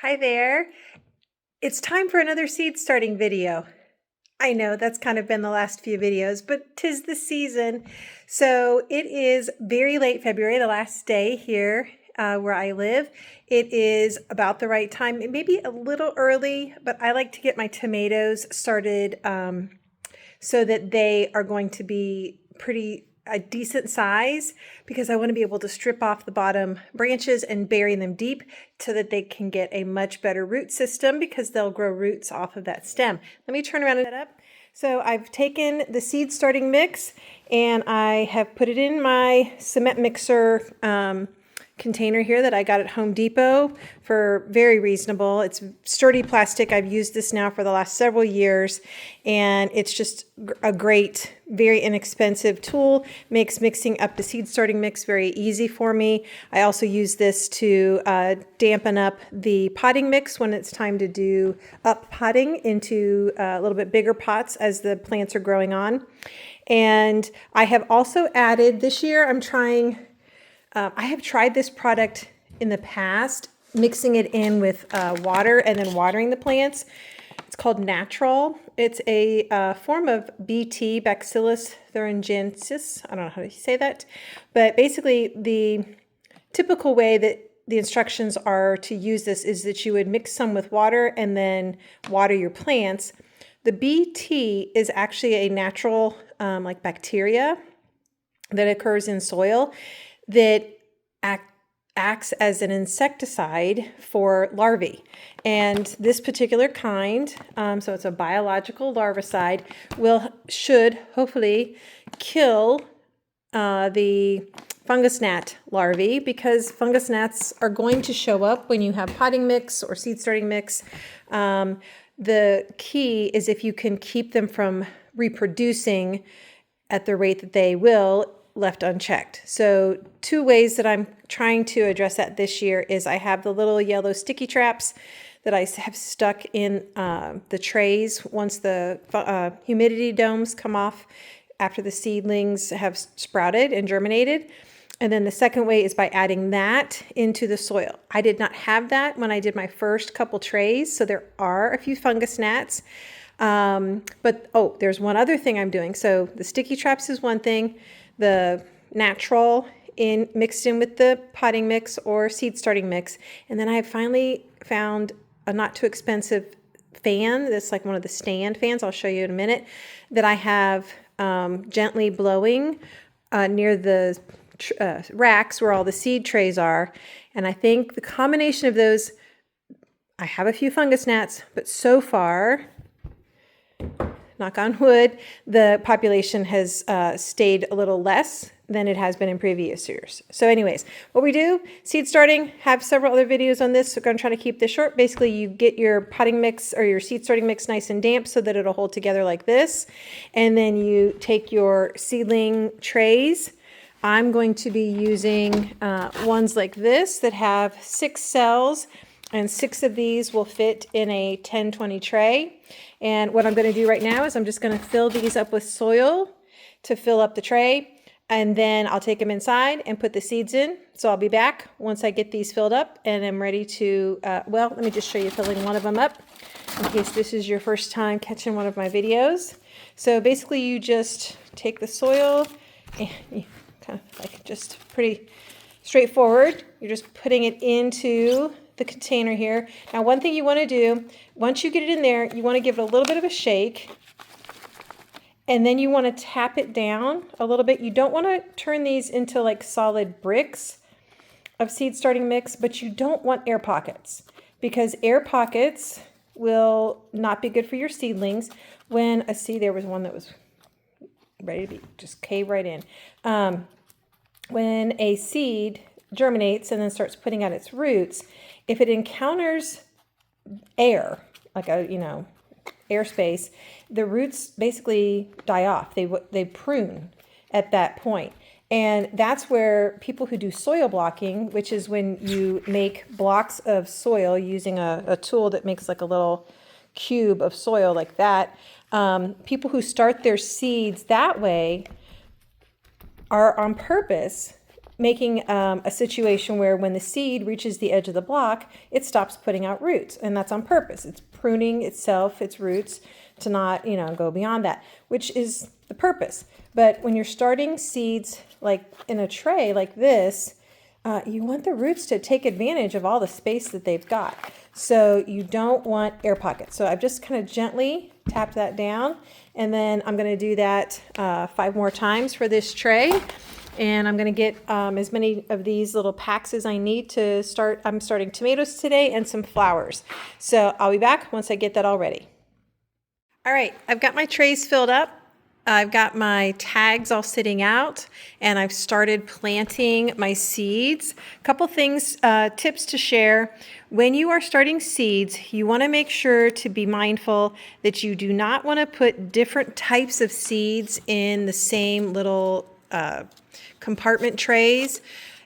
Hi there. It's time for another seed starting video. I know that's kind of been the last few videos, but 'tis the season. So it is very late February, the last day here where I live. It is about the right time. It may be a little early, but I like to get my tomatoes started so that they are going to be a decent size, because I want to be able to strip off the bottom branches and bury them deep so that they can get a much better root system, because they'll grow roots off of that stem. Let me turn around and set up. So I've taken the seed starting mix and I have put it in my cement mixer container here that I got at Home Depot for very reasonable. It's sturdy plastic. I've used this now for the last several years, and it's just a great, very inexpensive tool. Makes mixing up the seed starting mix very easy for me. I also use this to dampen up the potting mix when it's time to do up potting into a little bit bigger pots as the plants are growing on. And I have also added, this year I have tried this product in the past, mixing it in with water and then watering the plants. It's called Natural. It's a form of BT, Bacillus thuringiensis. I don't know how to say that. But basically, the typical way that the instructions are to use this is that you would mix some with water and then water your plants. The BT is actually a natural like bacteria that occurs in soil that acts as an insecticide for larvae. And this particular kind, so it's a biological larvicide, should hopefully kill the fungus gnat larvae, because fungus gnats are going to show up when you have potting mix or seed starting mix. The key is if you can keep them from reproducing at the rate that they will, left unchecked. So two ways that I'm trying to address that this year is I have the little yellow sticky traps that I have stuck in the trays once the humidity domes come off after the seedlings have sprouted and germinated. And then the second way is by adding that into the soil. I did not have that when I did my first couple trays, so there are a few fungus gnats. But there's one other thing I'm doing. So the sticky traps is one thing. The Natural mixed in with the potting mix or seed starting mix. And then I finally found a not too expensive fan that's like one of the stand fans, I'll show you in a minute, that I have gently blowing near the racks where all the seed trays are. And I think the combination of those, I have a few fungus gnats, but so far, knock on wood, the population has stayed a little less than it has been in previous years. So anyways, what we do, seed starting, have several other videos on this. So we're going to try to keep this short. Basically, you get your potting mix or your seed starting mix nice and damp so that it'll hold together like this. And then you take your seedling trays. I'm going to be using ones like this that have 6 cells, and 6 of these will fit in a 10-20 tray. And what I'm going to do right now is I'm just going to fill these up with soil to fill up the tray. And then I'll take them inside and put the seeds in. So I'll be back once I get these filled up and I'm ready to, let me just show you filling one of them up in case this is your first time catching one of my videos. So basically you just take the soil and you kind of like just pretty straightforward. You're just putting it into the container here. Now, one thing you want to do, once you get it in there, you want to give it a little bit of a shake, and then you want to tap it down a little bit. You don't want to turn these into like solid bricks of seed starting mix, but you don't want air pockets, because air pockets will not be good for your seedlings. There was one that was ready to be just cave right in. When a seed germinates and then starts putting out its roots, if it encounters air, like airspace, the roots basically die off. They prune at that point. And that's where people who do soil blocking, which is when you make blocks of soil using a tool that makes like a little cube of soil like that, people who start their seeds that way are on purpose making a situation where when the seed reaches the edge of the block, it stops putting out roots. And that's on purpose. It's pruning itself, its roots, to not, go beyond that, which is the purpose. But when you're starting seeds like in a tray like this, you want the roots to take advantage of all the space that they've got. So you don't want air pockets. So I've just kind of gently tapped that down, and then I'm going to do that 5 more times for this tray. And I'm going to get as many of these little packs as I need to start. I'm starting tomatoes today and some flowers. So I'll be back once I get that all ready. All right, I've got my trays filled up. I've got my tags all sitting out, and I've started planting my seeds. A couple things, tips to share. When you are starting seeds, you want to make sure to be mindful that you do not want to put different types of seeds in the same little compartment trays,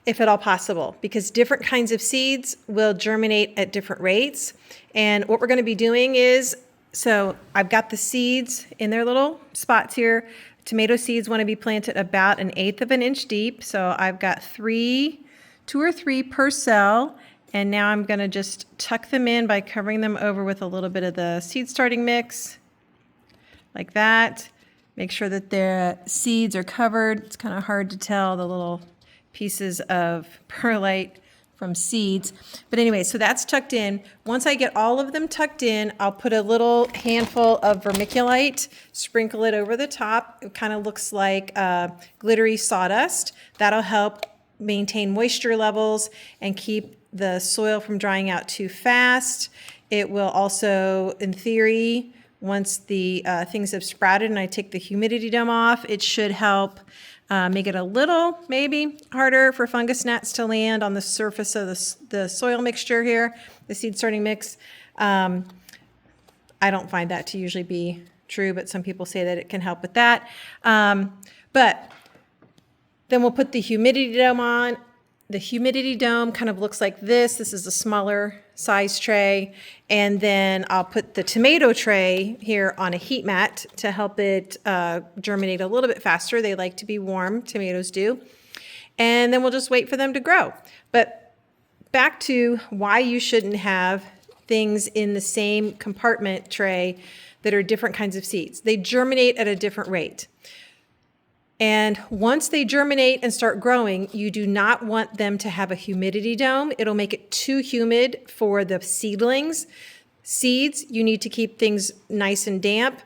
if at all possible, because different kinds of seeds will germinate at different rates. And what we're going to be doing is, so I've got the seeds in their little spots here. Tomato seeds want to be planted about 1/8 of an inch deep. So I've got 2 or 3 per cell. And now I'm going to just tuck them in by covering them over with a little bit of the seed starting mix, like that. Make sure that the seeds are covered. It's kind of hard to tell the little pieces of perlite from seeds. But anyway, so that's tucked in. Once I get all of them tucked in, I'll put a little handful of vermiculite, sprinkle it over the top. It kind of looks like glittery sawdust. That'll help maintain moisture levels and keep the soil from drying out too fast. It will also, in theory, once the things have sprouted and I take the humidity dome off, it should help make it a little, maybe, harder for fungus gnats to land on the surface of the soil mixture here, the seed starting mix. I don't find that to usually be true, but some people say that it can help with that. But then we'll put the humidity dome on. The humidity dome kind of looks like this. This is a smaller size tray. And then I'll put the tomato tray here on a heat mat to help it germinate a little bit faster. They like to be warm, tomatoes do. And then we'll just wait for them to grow. But back to why you shouldn't have things in the same compartment tray that are different kinds of seeds. They germinate at a different rate. And once they germinate and start growing, you do not want them to have a humidity dome. It'll make it too humid for the seedlings. Seeds, you need to keep things nice and damp,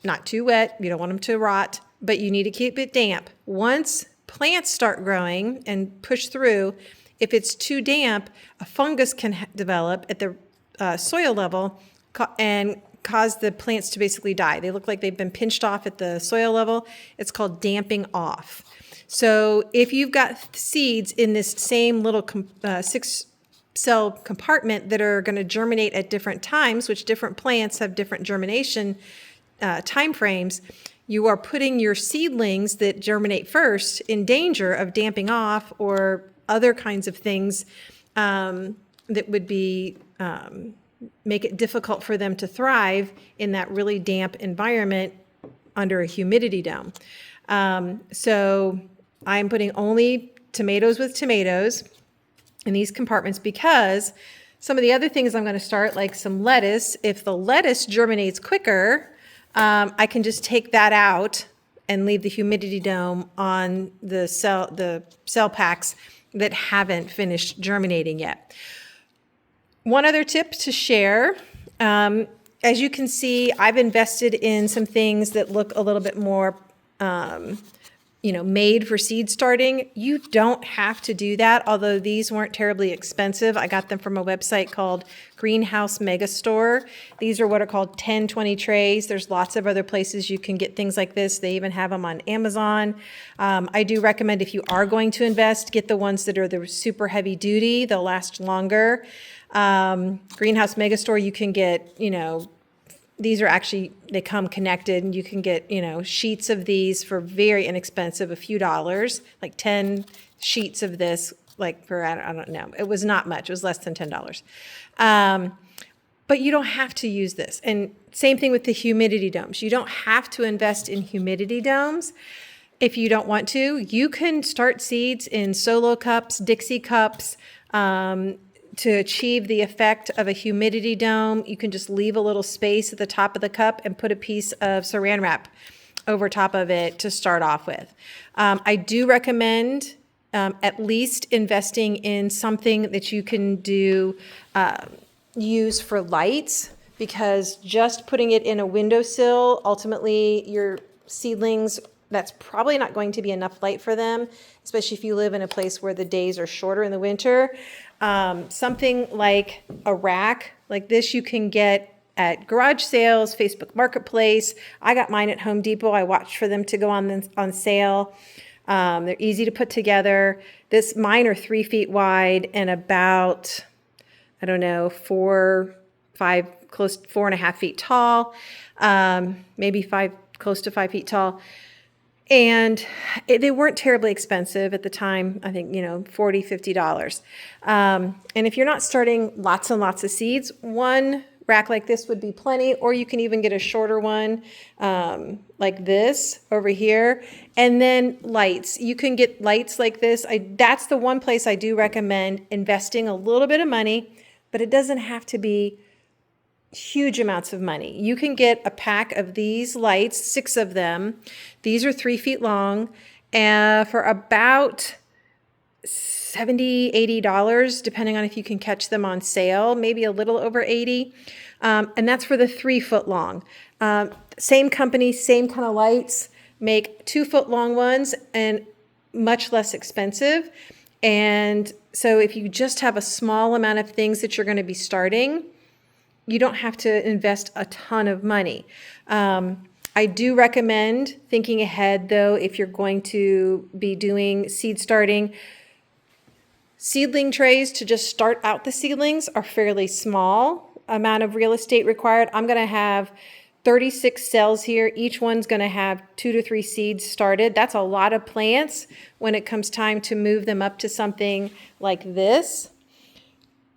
not too wet. You don't want them to rot, but you need to keep it damp. Once plants start growing and push through, if it's too damp, a fungus can develop at the soil level and cause the plants to basically die. They look like they've been pinched off at the soil level. It's called damping off. So if you've got seeds in this same little 6-cell compartment that are going to germinate at different times, which different plants have different germination time frames, you are putting your seedlings that germinate first in danger of damping off or other kinds of things that would be make it difficult for them to thrive in that really damp environment under a humidity dome. So I'm putting only tomatoes with tomatoes in these compartments because some of the other things I'm going to start, like some lettuce, if the lettuce germinates quicker, I can just take that out and leave the humidity dome on the cell packs that haven't finished germinating yet. One other tip to share, as you can see, I've invested in some things that look a little bit more, made for seed starting. You don't have to do that, although these weren't terribly expensive. I got them from a website called Greenhouse Megastore. These are what are called 10-20 trays. There's lots of other places you can get things like this. They even have them on Amazon. I do recommend if you are going to invest, get the ones that are the super heavy duty. They'll last longer. Greenhouse Megastore, you can get, these are actually, they come connected, and you can get, sheets of these for very inexpensive, a few dollars, like 10 sheets of this, like for, I don't know, it was not much, it was less than $10. But you don't have to use this. And same thing with the humidity domes. You don't have to invest in humidity domes. If you don't want to, you can start seeds in solo cups, Dixie cups, to achieve the effect of a humidity dome. You can just leave a little space at the top of the cup and put a piece of saran wrap over top of it to start off with. I do recommend at least investing in something that you can do, use for lights, because just putting it in a windowsill, ultimately your seedlings, that's probably not going to be enough light for them, especially if you live in a place where the days are shorter in the winter. Something like a rack like this you can get at garage sales, Facebook Marketplace. I got mine at Home Depot. I watched for them to go on sale. They're easy to put together. Mine are 3 feet wide and about, I don't know, 4.5 feet tall, maybe close to 5 feet tall. And they weren't terribly expensive at the time. I think, $40, $50. And if you're not starting lots and lots of seeds, one rack like this would be plenty, or you can even get a shorter one like this over here. And then lights. You can get lights like this. That's the one place I do recommend investing a little bit of money, but it doesn't have to be huge amounts of money. You can get a pack of these lights, 6 of them. These are 3 feet long, for about $70, $80, depending on if you can catch them on sale, maybe a little over 80. And that's for the 3 foot long. Same company, same kind of lights, make 2 foot long ones and much less expensive. And so if you just have a small amount of things that you're going to be starting, you don't have to invest a ton of money. I do recommend thinking ahead, though, if you're going to be doing seed starting. Seedling trays to just start out the seedlings are fairly small amount of real estate required. I'm going to have 36 cells here. Each one's going to have 2 to 3 seeds started. That's a lot of plants when it comes time to move them up to something like this,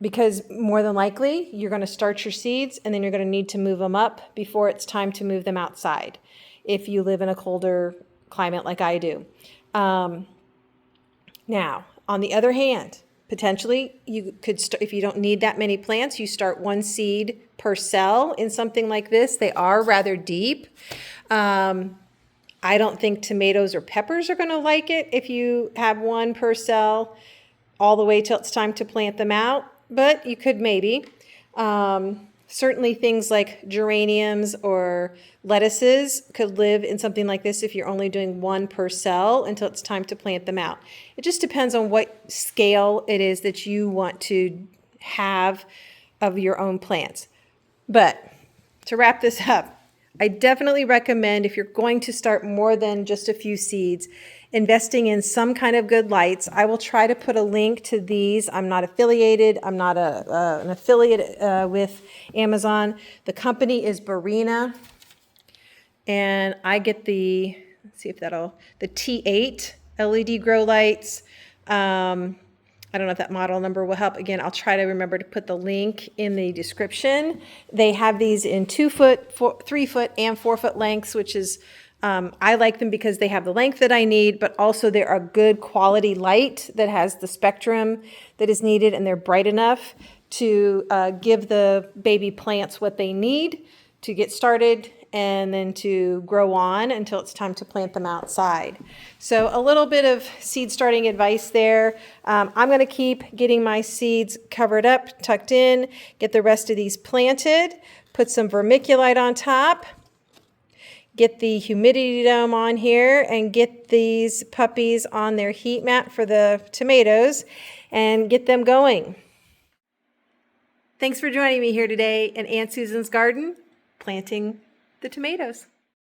because more than likely you're going to start your seeds and then you're going to need to move them up before it's time to move them outside if you live in a colder climate like I do. Now, on the other hand, potentially you could if you don't need that many plants, you start 1 seed per cell in something like this. They are rather deep. I don't think tomatoes or peppers are going to like it if you have 1 per cell all the way till it's time to plant them out, but you could maybe. Certainly things like geraniums or lettuces could live in something like this if you're only doing 1 per cell until it's time to plant them out. It just depends on what scale it is that you want to have of your own plants. But to wrap this up, I definitely recommend, if you're going to start more than just a few seeds, investing in some kind of good lights. I will try to put a link to these. I'm not affiliated. I'm not an affiliate with Amazon. The company is Barina, and I get the, let's see if the T8 LED grow lights. I don't know if that model number will help. Again, I'll try to remember to put the link in the description. They have these in 2 foot, 3 foot, and 4 foot lengths, which is, I like them because they have the length that I need, but also they're a good quality light that has the spectrum that is needed, and they're bright enough to give the baby plants what they need to get started and then to grow on until it's time to plant them outside. So a little bit of seed starting advice there. I'm going to keep getting my seeds covered up, tucked in, get the rest of these planted, put some vermiculite on top, get the humidity dome on here, and get these puppies on their heat mat for the tomatoes and get them going. Thanks for joining me here today in Aunt Susan's garden, planting the tomatoes.